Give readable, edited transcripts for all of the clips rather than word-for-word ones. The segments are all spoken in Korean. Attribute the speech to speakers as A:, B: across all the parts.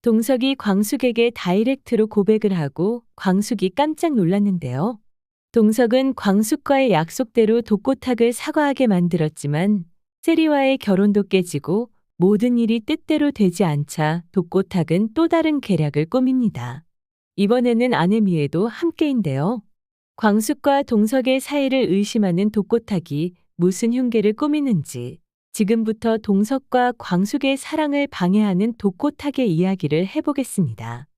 A: 동석이 광숙에게 다이렉트로 고백을 하고 광숙이 깜짝 놀랐는데요. 동석은 광숙과의 약속대로 독고탁을 사과하게 만들었지만 세리와의 결혼도 깨지고 모든 일이 뜻대로 되지 않자 독고탁은 또 다른 계략을 꾸밉니다. 이번에는 아내 미애도 함께인데요. 광숙과 동석의 사이를 의심하는 독고탁이 무슨 흉계를 꾸미는지 지금부터 동석과 광숙의 사랑을 방해하는 독고탁의 이야기를 해보겠습니다.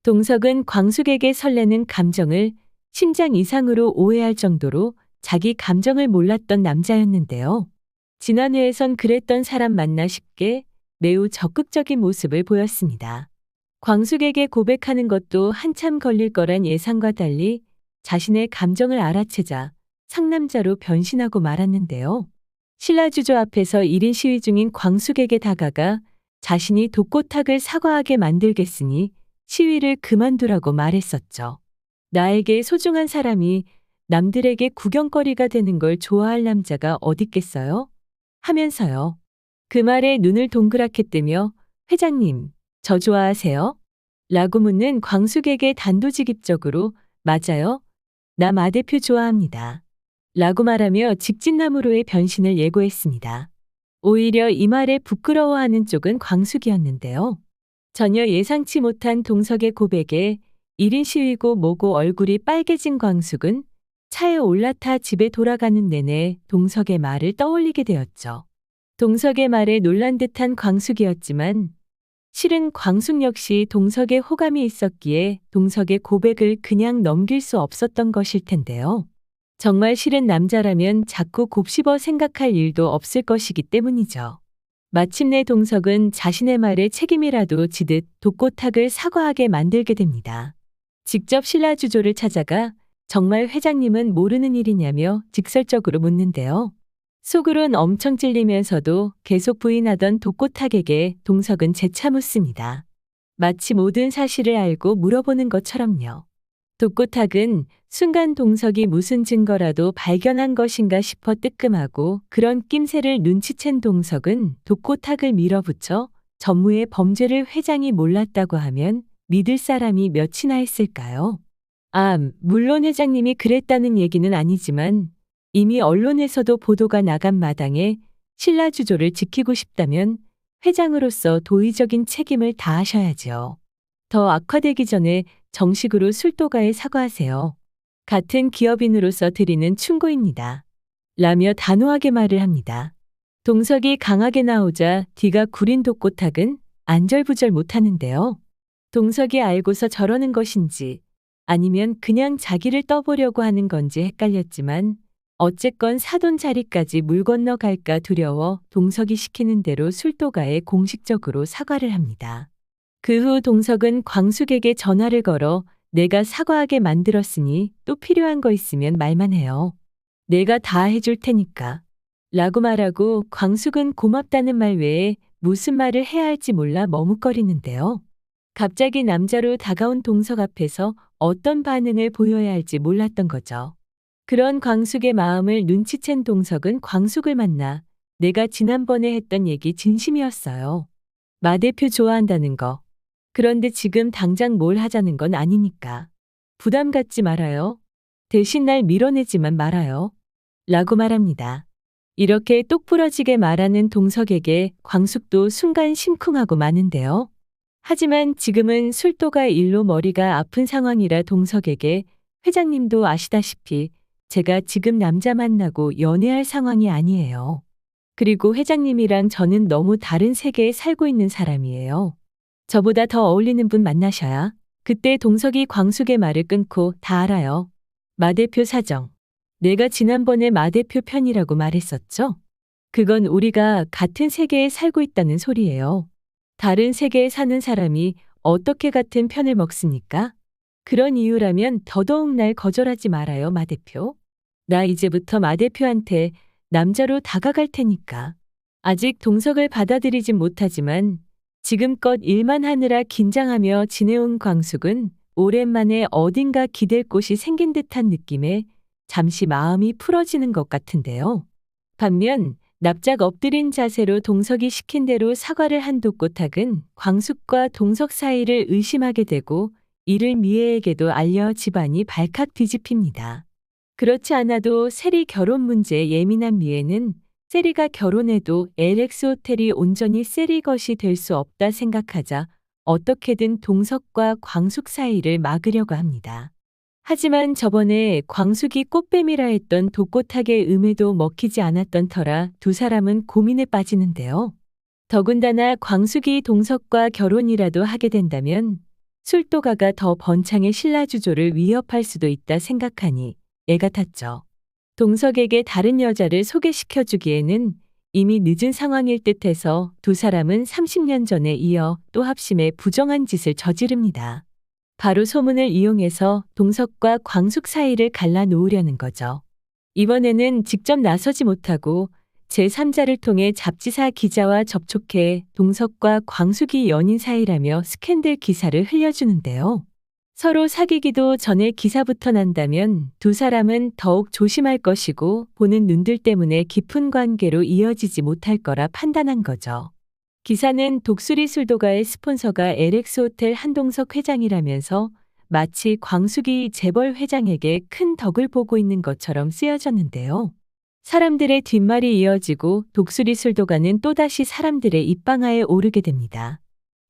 A: 동석은 광숙에게 설레는 감정을 심장 이상으로 오해할 정도로 자기 감정을 몰랐던 남자였는데요. 지난 회에선 그랬던 사람 맞나 싶게 매우 적극적인 모습을 보였습니다. 광숙에게 고백하는 것도 한참 걸릴 거란 예상과 달리 자신의 감정을 알아채자 상남자로 변신하고 말았는데요. 신라주조 앞에서 1인 시위 중인 광숙에게 다가가 자신이 독고탁을 사과하게 만들겠으니 시위를 그만두라고 말했었죠. 나에게 소중한 사람이 남들에게 구경거리가 되는 걸 좋아할 남자가 어딨겠어요? 하면서요. 그 말에 눈을 동그랗게 뜨며 회장님, 저 좋아하세요? 라고 묻는 광숙에게 단도직입적으로 맞아요. 나 마 대표 좋아합니다. 라고 말하며 직진남으로의 변신을 예고했습니다. 오히려 이 말에 부끄러워하는 쪽은 광숙이었는데요. 전혀 예상치 못한 동석의 고백에 1인 시위고 뭐고 얼굴이 빨개진 광숙은 차에 올라타 집에 돌아가는 내내 동석의 말을 떠올리게 되었죠. 동석의 말에 놀란 듯한 광숙이었지만 실은 광숙 역시 동석에 호감이 있었기에 동석의 고백을 그냥 넘길 수 없었던 것일 텐데요. 정말 싫은 남자라면 자꾸 곱씹어 생각할 일도 없을 것이기 때문이죠. 마침내 동석은 자신의 말에 책임이라도 지듯 독고탁을 사과하게 만들게 됩니다. 직접 신라주조를 찾아가 정말 회장님은 모르는 일이냐며 직설적으로 묻는데요. 속으론 엄청 찔리면서도 계속 부인하던 독고탁에게 동석은 재차 묻습니다. 마치 모든 사실을 알고 물어보는 것처럼요. 독고탁은 순간 동석이 무슨 증거라도 발견한 것인가 싶어 뜨끔하고 그런 낌새를 눈치챈 동석은 독고탁을 밀어붙여 전무의 범죄를 회장이 몰랐다고 하면 믿을 사람이 몇이나 있을까요? 물론 회장님이 그랬다는 얘기는 아니지만 이미 언론에서도 보도가 나간 마당에 신라주조를 지키고 싶다면 회장으로서 도의적인 책임을 다하셔야죠. 더 악화되기 전에 정식으로 술도가에 사과하세요. 같은 기업인으로서 드리는 충고입니다. 라며 단호하게 말을 합니다. 동석이 강하게 나오자 뒤가 구린 독고탁은 안절부절 못하는데요. 동석이 알고서 저러는 것인지 아니면 그냥 자기를 떠보려고 하는 건지 헷갈렸지만 어쨌건 사돈 자리까지 물 건너갈까 두려워 동석이 시키는 대로 술도가에 공식적으로 사과를 합니다. 그 후 동석은 광숙에게 전화를 걸어 내가 사과하게 만들었으니 또 필요한 거 있으면 말만 해요. 내가 다 해줄 테니까. 라고 말하고 광숙은 고맙다는 말 외에 무슨 말을 해야 할지 몰라 머뭇거리는데요. 갑자기 남자로 다가온 동석 앞에서 어떤 반응을 보여야 할지 몰랐던 거죠. 그런 광숙의 마음을 눈치챈 동석은 광숙을 만나 내가 지난번에 했던 얘기 진심이었어요. 마 대표 좋아한다는 거. 그런데 지금 당장 뭘 하자는 건 아니니까. 부담 갖지 말아요. 대신 날 밀어내지만 말아요. 라고 말합니다. 이렇게 똑부러지게 말하는 동석에게 광숙도 순간 심쿵하고 마는데요. 하지만 지금은 술도가 일로 머리가 아픈 상황이라 동석에게 회장님도 아시다시피 제가 지금 남자 만나고 연애할 상황이 아니에요. 그리고 회장님이랑 저는 너무 다른 세계에 살고 있는 사람이에요. 저보다 더 어울리는 분 만나셔야. 그때 동석이 광숙의 말을 끊고 다 알아요. 마 대표 사정. 내가 지난번에 마 대표 편이라고 말했었죠? 그건 우리가 같은 세계에 살고 있다는 소리예요. 다른 세계에 사는 사람이 어떻게 같은 편을 먹습니까? 그런 이유라면 더더욱 날 거절하지 말아요, 마 대표. 나 이제부터 마 대표한테 남자로 다가갈 테니까. 아직 동석을 받아들이진 못하지만 지금껏 일만 하느라 긴장하며 지내온 광숙은 오랜만에 어딘가 기댈 곳이 생긴 듯한 느낌에 잠시 마음이 풀어지는 것 같은데요. 반면 납작 엎드린 자세로 동석이 시킨 대로 사과를 한 독고탁은 광숙과 동석 사이를 의심하게 되고 이를 미애에게도 알려 집안이 발칵 뒤집힙니다. 그렇지 않아도 세리 결혼 문제에 예민한 미애는 세리가 결혼해도 LX 호텔이 온전히 세리 것이 될 수 없다 생각하자 어떻게든 동석과 광숙 사이를 막으려고 합니다. 하지만 저번에 광숙이 꽃뱀이라 했던 독고탁의 음에도 먹히지 않았던 터라 두 사람은 고민에 빠지는데요. 더군다나 광숙이 동석과 결혼이라도 하게 된다면 술도가가 더 번창의 신라주조를 위협할 수도 있다 생각하니 애가 탔죠. 동석에게 다른 여자를 소개시켜주기에는 이미 늦은 상황일 듯해서 두 사람은 30년 전에 이어 또 합심해 부정한 짓을 저지릅니다. 바로 소문을 이용해서 동석과 광숙 사이를 갈라놓으려는 거죠. 이번에는 직접 나서지 못하고 제3자를 통해 잡지사 기자와 접촉해 동석과 광숙이 연인 사이라며 스캔들 기사를 흘려주는데요. 서로 사귀기도 전에 기사부터 난다면 두 사람은 더욱 조심할 것이고 보는 눈들 때문에 깊은 관계로 이어지지 못할 거라 판단한 거죠. 기사는 독수리 술도가의 스폰서가 LX 호텔 한동석 회장이라면서 마치 광숙이 재벌 회장에게 큰 덕을 보고 있는 것처럼 쓰여졌는데요. 사람들의 뒷말이 이어지고 독수리 술도가는 또다시 사람들의 입방아에 오르게 됩니다.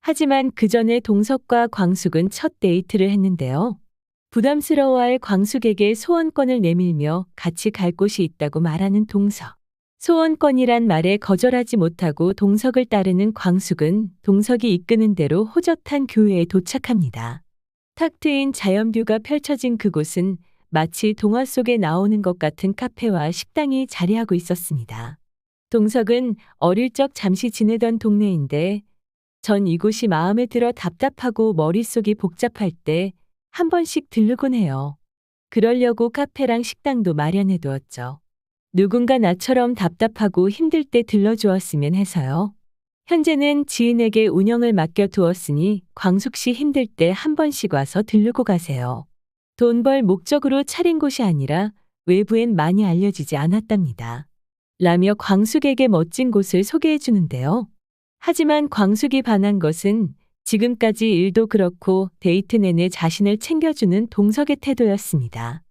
A: 하지만 그 전에 동석과 광숙은 첫 데이트를 했는데요. 부담스러워할 광숙에게 소원권을 내밀며 같이 갈 곳이 있다고 말하는 동석. 소원권이란 말에 거절하지 못하고 동석을 따르는 광숙은 동석이 이끄는 대로 호젓한 교회에 도착합니다. 탁 트인 자연뷰가 펼쳐진 그곳은 마치 동화 속에 나오는 것 같은 카페와 식당이 자리하고 있었습니다. 동석은 어릴 적 잠시 지내던 동네인데 전 이곳이 마음에 들어 답답하고 머릿속이 복잡할 때 한 번씩 들르곤 해요. 그러려고 카페랑 식당도 마련해 두었죠. 누군가 나처럼 답답하고 힘들 때 들러주었으면 해서요. 현재는 지인에게 운영을 맡겨 두었으니 광숙 씨 힘들 때 한 번씩 와서 들르고 가세요. 돈 벌 목적으로 차린 곳이 아니라 외부엔 많이 알려지지 않았답니다. 라며 광숙에게 멋진 곳을 소개해 주는데요. 하지만 광숙이 반한 것은 지금까지 일도 그렇고 데이트 내내 자신을 챙겨주는 동석의 태도였습니다.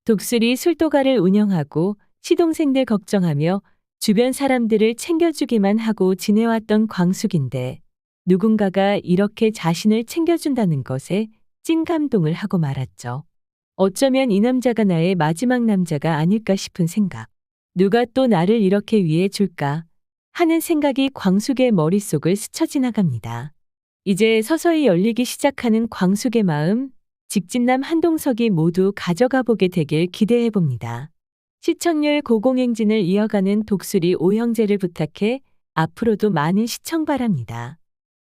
A: 독수리 술도가를 운영하고 시동생들 걱정하며 주변 사람들을 챙겨주기만 하고 지내왔던 광숙인데 누군가가 이렇게 자신을 챙겨준다는 것에 찐 감동을 하고 말았죠. 어쩌면 이 남자가 나의 마지막 남자가 아닐까 싶은 생각. 누가 또 나를 이렇게 위해 줄까 하는 생각이 광숙의 머릿속을 스쳐 지나갑니다. 이제 서서히 열리기 시작하는 광숙의 마음, 직진남 한동석이 모두 가져가 보게 되길 기대해 봅니다. 시청률 고공행진을 이어가는 독수리 오형제를 부탁해 앞으로도 많은 시청 바랍니다.